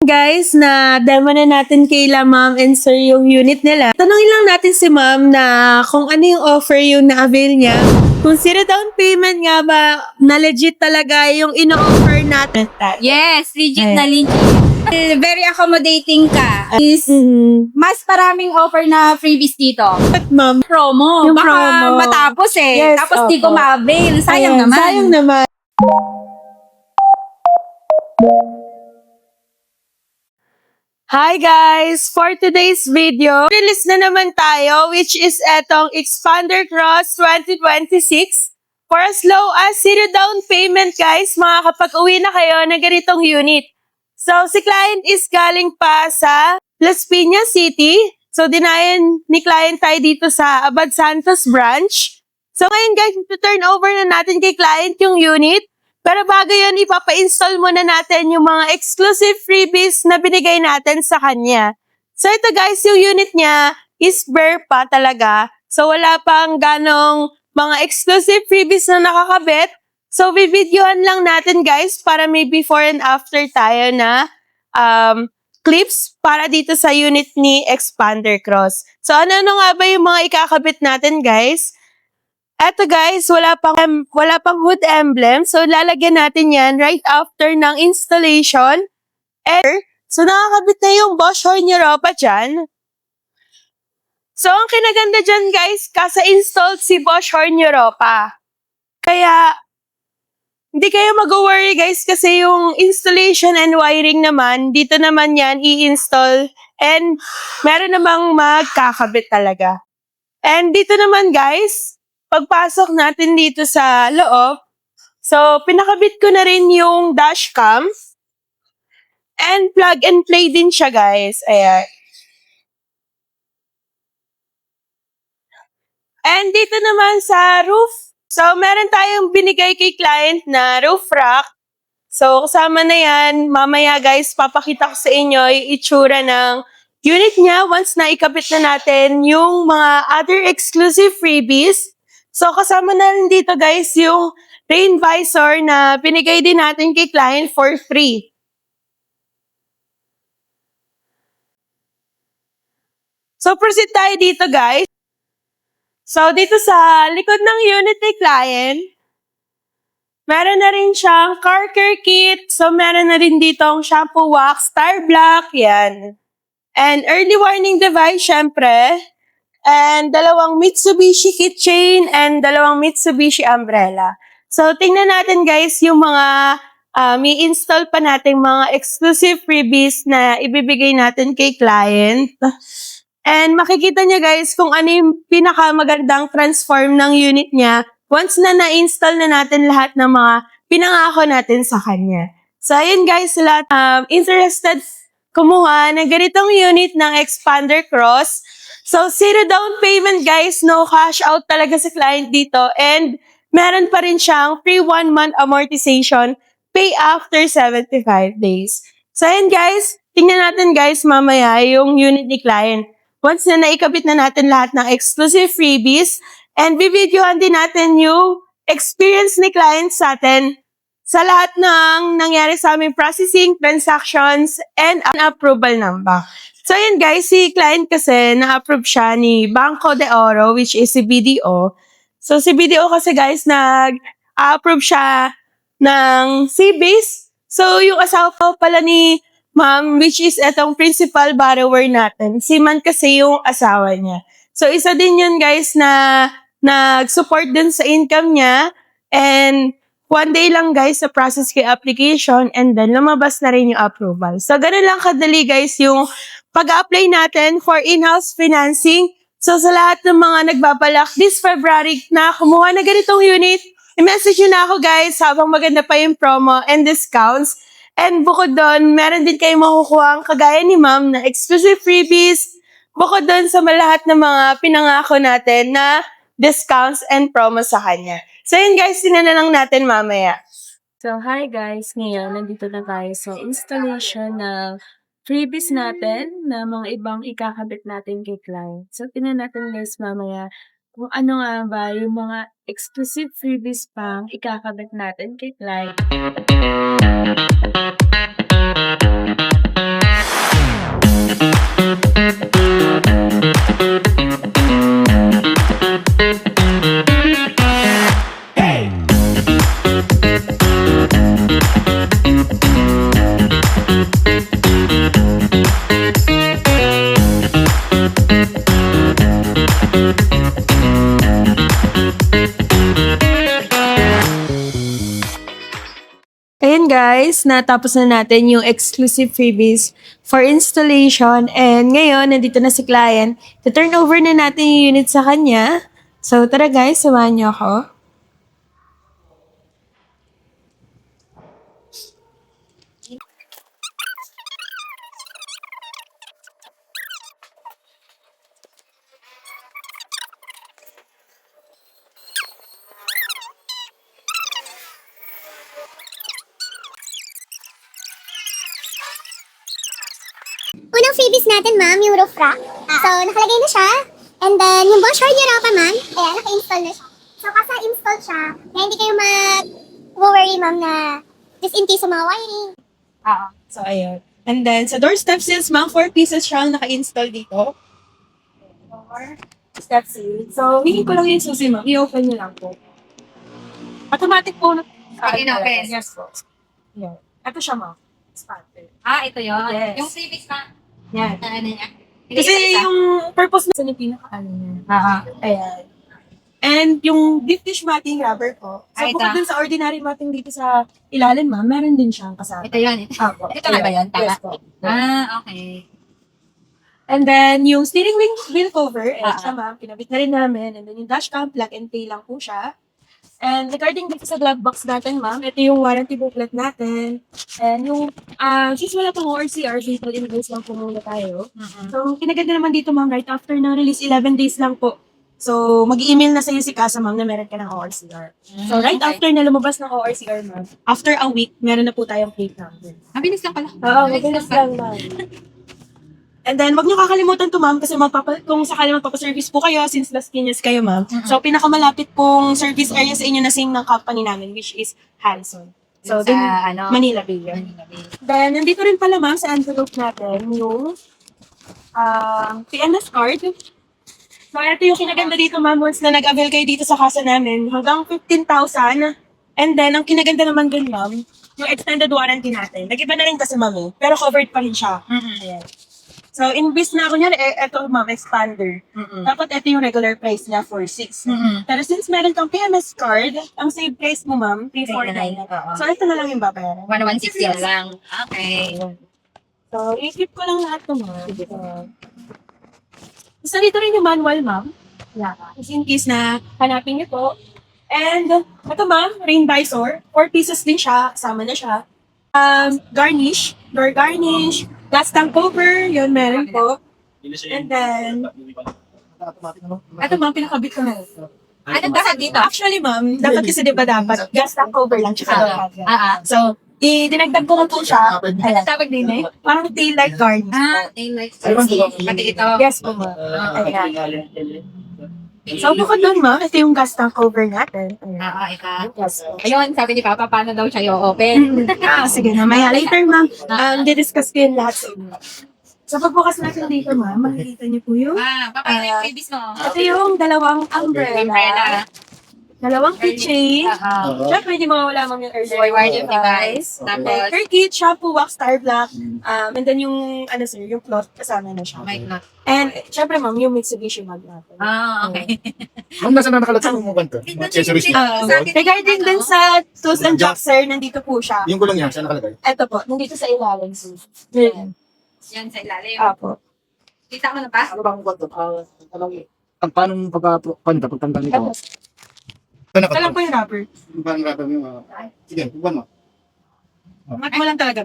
guys, na demo na natin kay ma'am and sir yung unit nila. Tanungin lang natin si ma'am na kung ano yung offer yung na-avail niya. Kung zero down payment nga ba, na legit talaga yung ino-offer natin. Yes, legit Ayan. na legit. Very accommodating ka. Is mas maraming offer na freebies dito. But ma'am, Promo. Yung Baka promo. matapos eh. Yes, Tapos di ko opo. ma-avail. ayan, Sayang naman. Sayang naman. Hi guys! For today's video, release na naman tayo which is etong Expander Cross 2026. For as low as zero down payment guys, makakapag-uwi na kayo ng ganitong unit. So si client is galing pa sa Las Piñas City. So dinayan ni client tayo dito sa Abad Santos branch. So ngayon guys, turn over na natin kay client yung unit. Pero bago yun, ipapa-install muna natin yung mga exclusive freebies na binigay natin sa kanya. So ito guys, yung unit niya is bare pa talaga. So wala pang ganong mga exclusive freebies na nakakabit. So videoan lang natin guys para may before and after tayo na clips para dito sa unit ni Expander Cross. So ano nga ba yung mga ikakabit natin guys? Eto guys, wala pang hood emblem. So lalagyan natin yan right after ng installation. So nakakabit na yung Bosch Horn Europa dyan. So ang kinaganda dyan guys, kasa-installed si Bosch Horn Europa. Kaya hindi kayo mag-worry guys kasi yung installation and wiring naman, dito naman yan i-install and meron namang magkakabit talaga. And dito naman guys, pagpasok natin dito sa loob, so pinakabit ko na rin yung dashcam and plug and play din siya guys. Ayan. And dito naman sa roof, so meron tayong binigay kay client na roof rack. So kasama na yan, mamaya guys, papakita ko sa inyo yung itsura ng unit niya once na ikabit na natin yung mga other exclusive freebies. So kasama na rin dito guys yung rain visor na binigay din natin kay client for free. So proceed tayo dito guys. So dito sa likod ng unit ni client, meron na rin siyang car care kit. So meron na rin ditong shampoo wax, star black, yan. And early warning device syempre. And dalawang Mitsubishi keychain and dalawang Mitsubishi umbrella. So, tingnan natin guys yung mga i-install pa natin mga exclusive freebies na ibibigay natin kay client. And makikita niya guys kung ano yung pinakamagandang transform ng unit niya once na na-install na natin lahat ng mga pinangako natin sa kanya. So, ayun guys, lahat interested kumuha ng ganitong unit ng Expander Cross. So, zero down payment guys, no cash out talaga sa client dito. And meron pa rin siyang free 1 month amortization, pay after 75 days. So, ayan guys, tingnan natin guys mamaya yung unit ni client. Once na naikabit na natin lahat ng exclusive freebies, and bibidyohan din natin yung experience ni client sa atin sa lahat ng nangyari sa aming processing, transactions, and approval ng bank. So yun guys, si client kasi na-approve siya ni Banco de Oro, which is si BDO. So si BDO kasi guys, nag-approve siya ng CBIS. So yung asawa pala ni ma'am, which is etong principal borrower natin. Si Man kasi yung asawa niya. So isa din yun guys na nag-support din sa income niya. And one day lang guys sa process kay application and then lumabas na rin yung approval. So ganun lang kadali guys yung pag-apply natin for in-house financing. So sa lahat ng mga nagbabalak this February na kumuha na ganitong unit, i-message nyo na ako guys habang maganda pa yung promo and discounts. And bukod doon, meron din kayo makukuha ang kagaya ni ma'am na exclusive freebies. Bukod doon sa lahat ng mga pinangako natin na discounts and promo sa kanya. So yun guys, tingnan na lang natin mamaya. So, hi guys! Ngayon, nandito na tayo sa installation ng freebies natin na mga ibang ikakabit natin kay client. So, tingnan natin guys mamaya kung ano nga ba yung mga exclusive freebies pang ikakabit natin kay client. guys, natapos na natin yung exclusive freebies for installation. And ngayon, nandito na si client. To-turn over na natin yung unit sa kanya. So tara guys, samahan niyo ako. Unang freebies natin, ma'am, yung roof rack. So, nakalagay na siya. And then, yung Bosch Hard Europa, ma'am, ayan, naka-install na siya. So, kasa-install siya, kaya hindi kayo mag-worry, ma'am, na just in case sa mga wiring. So ayun. And then sa doorstep seals, ma'am, 4 pieces siya ang naka-install dito. 4 step seals. So, hingin ko lang yung susi, ma'am. I-open niyo lang po. Automatic po na. In-open. Yes po. Yan. Ito siya, ma'am. Starter. Ito yun. Yes. Yung previous na, Yan. ano niya? Kasi yung purpose na yung pinaka-ano niya. Ayan. And yung deep dish matting rubber po. So, Ito. bukod dun sa ordinary matting dito sa ilalim, ma'am, meron din siyang kasama. Ito yun. Apo. Ito nga ba yun? Tama? Yes po. Okay. And then, yung steering wheel cover, Ah. siya ma'am, kinabit na rin namin. And then yung dashcam, plug and play lang po siya. And regarding dito sa glove box natin, ma'am, ito yung warranty booklet natin. And yung, since wala pang ORCR, simple invoice lang po muna tayo. So, kinaganda naman dito, ma'am, right after ng release, 11 days lang po. So, mag-email na sa'yo si Casa, ma'am, na meron ka ng ORCR. So, right okay. after na lumabas ng ORCR, ma'am, after a week, meron na po tayong plate number. Mabilis lang pala. Oo, mabilis lang, ma'am. And then, wag niyo kakalimutan to, ma'am, kasi kung sakali magpapaservice po kayo, since Las Piñas kayo, ma'am. So, pinakamalapit pong service area sa inyo na same ng company namin, which is Hanson. So, Sa, dun, ano? Manila Bay yun. Manila Bay. Then, nandito rin pala, ma'am, sa envelope natin, yung PNS card. So, ito yung kinaganda dito, ma'am, once na nag-avail kayo dito sa casa namin, hanggang 15,000. And then, ang kinaganda naman dun, ma'am, yung extended warranty natin. Nag-iba na rin kasi, ma'am, pero covered pa rin siya. Ayan. So, imbis na ako niyan, ito, ma'am, expander. Dapat ito yung regular price niya, 4,600. Pero since meron kang PMS card, ang save price mo, ma'am, 349. Oo. So, ito na lang yung babayaran. 1160 na lang. Okay. So, i-keep ko lang lahat ito, ma'am. So, dito rin yung manual, ma'am. Yeah. Just in case na hanapin niyo po. And, ito, ma'am, rain visor. 4 pieces din siya. Kasama na siya. Garnish. Door garnish. Glass tank cover. Yun, meron po. And then, ito, ma'am, pinakabit ko na ito. Anong dapat dito? Actually, ma'am, dapat kasi di ba dapat glass tank cover lang siya. So, dinagdag ko na po siya. Anong tawag din eh? Parang tail light garnish. Tail lights. Pati ito. Yes po, ma'am. Ayan. So, bukod doon, ma'am, ito yung gas tank cover natin. Ayan. Ito. Yes po. Ayun, sabi ni Papa, paano daw siya i-open? Sige na, maya. Later, ma'am, didiscuss ko yung lahat sa inyo. So, pagbukas natin dito, ma'am, makikita niyo po yung Papa, ano yung babies mo? ito yung dalawang umbrella. Dalawang keychain. Siyempre, hindi mawawala, ma'am, yung earlier. Warranty device. Tapos, Hair kit, shampoo, wax, star black. And then yung, sir, yung cloth, kasama na siya. mic na. And, syempre, ma'am, yung Mitsubishi mug natin. Okay. Ma'am, nasa na nakalat sa mga ganito? Mga accessories niya. Regarding dun sa tools and jocks, sir, nandito po siya. Yung gulong niya, saan nakalagay? Ito po, nandito sa ilalim, sir. Yan. Yan sa ilalim. Apo. Kita mo na ba? Ano bang kwanto? Ang paano pagtanggal nito? Ito Ito lang po yung rubber. Paano rubber mo? Sige, buwan mo. Mat mo lang talaga.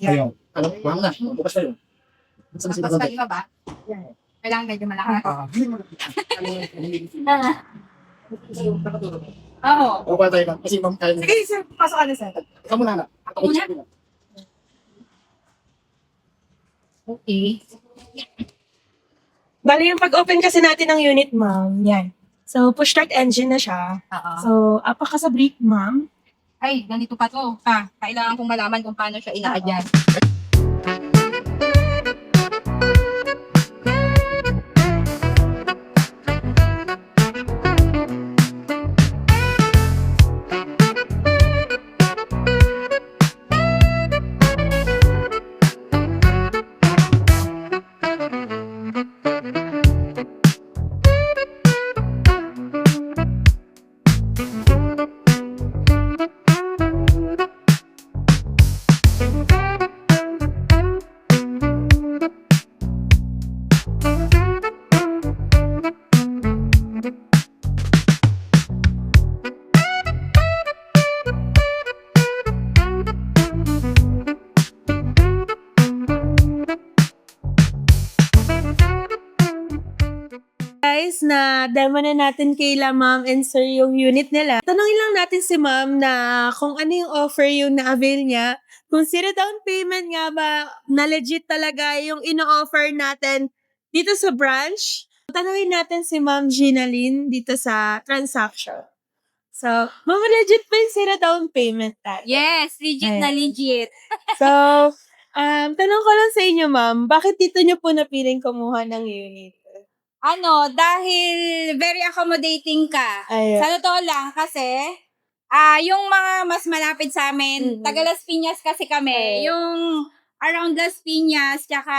Ayun. Ano? Buwan mo na. Bukas tayo. Saan na Tapos sila kanina ba? Kailangan medyo malakas. Oo. O ba tayo na? Kasi ma'am, tayo na. Sige, sir, pasok ka na, sir. Ikaw muna na. Ako muna. Okay. Bali, yung pag-open kasi natin ng unit, ma'am, yan. So, push start engine na siya. Oo. So, apak ka sa brake, ma'am. Ay, ganito pa to. Kailangan kong malaman kung paano siya inaadyan. guys na demo na natin kayla ma'am and sir yung unit nila. Tanungin lang natin si ma'am na kung ano yung offer yung na-avail niya. Kung zero down payment nga ba na legit talaga yung ino-offer natin dito sa branch. Tanungin natin si Ma'am Ginaline dito sa transaction. So, ma'am, legit ba yung zero down payment natin? Yes, legit na legit. So, tanong ko lang sa inyo, ma'am, bakit dito nyo po napiling kumuha ng unit? Dahil very accommodating ka. Ayun. Sa totoo lang, kasi, yung mga mas malapit sa amin, taga Las Piñas kasi kami, yung around Las Piñas, tsaka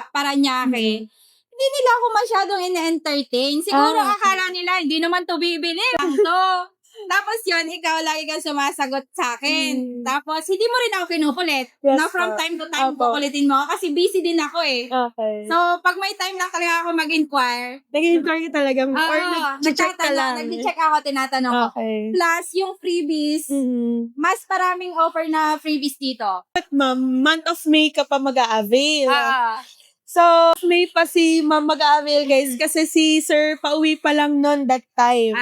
Parañaque, hindi nila ako masyadong ina-entertain. Siguro akala nila, hindi naman to bibili lang to. Tapos yun, ikaw lagi kang sumasagot sa akin. Tapos, hindi mo rin ako kinukulit. Yes, na from po. time to time, Opo. kukulitin mo ako kasi busy din ako eh. Okay. So, pag may time lang talaga ako mag-inquire, Nag-inquire ka talaga, or nag-check ka lang? nag-check ako, tinatanong ko. Okay. Plus, yung freebies, mas maraming offer na freebies dito. But ma'am, month of May ka pa mag-a-avail. So, May pa si ma'am mag-a-avail, guys, kasi si sir pauwi pa lang noon that time.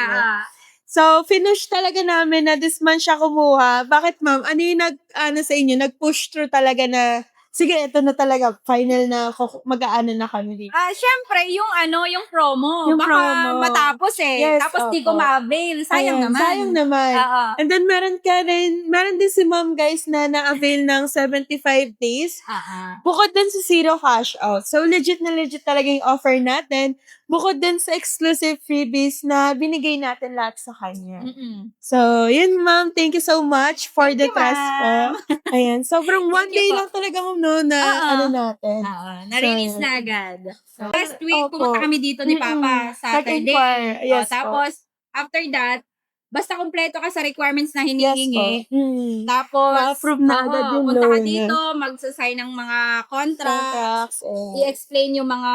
So, finish talaga namin na this month siya kumuha. Bakit, ma'am? Ano yung sa inyo? Nag-push through talaga na, sige, ito na talaga, final na, mag-aano na kami dito. Syempre, yung promo. Yung Baka promo. matapos eh. Yes, Tapos di opo. ko ma-avail. Sayang Ayan, naman. Sayang naman. And then, meron din si ma'am, guys, na na-avail ng 75 days. Bukod din sa zero cash out. So, legit na legit talaga yung offer natin. Bukod din sa exclusive freebies na binigay natin lahat sa kanya. So, yun ma'am. Thank you so much for the you, trust po. Ayan. Sobrang one you day po. lang talaga no, na ano natin. Na-release na agad. Last week, Opo. pumunta kami dito ni Papa, Saturday. Nag-inquire. Yes po. Tapos, after that, basta kompleto ka sa requirements na Yes po. hinihingi. Tapos, Ma-approve na agad yung punta ka loan. dito, magsasign ng mga contracts, Contracts. i-explain yung mga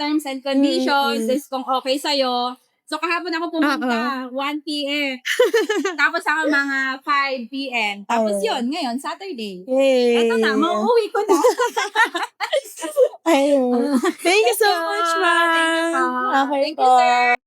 terms and conditions, is kung okay sa'yo. So, kahapon ako pumunta, 1 p.m. Tapos ako mga 5 p.m. Tapos yun, ngayon, Saturday. Yay. Ito na, mauuwi ko na. Ayun. Thank you so you. much, ma'am. Thank you po. Okay Thank you, po. sir.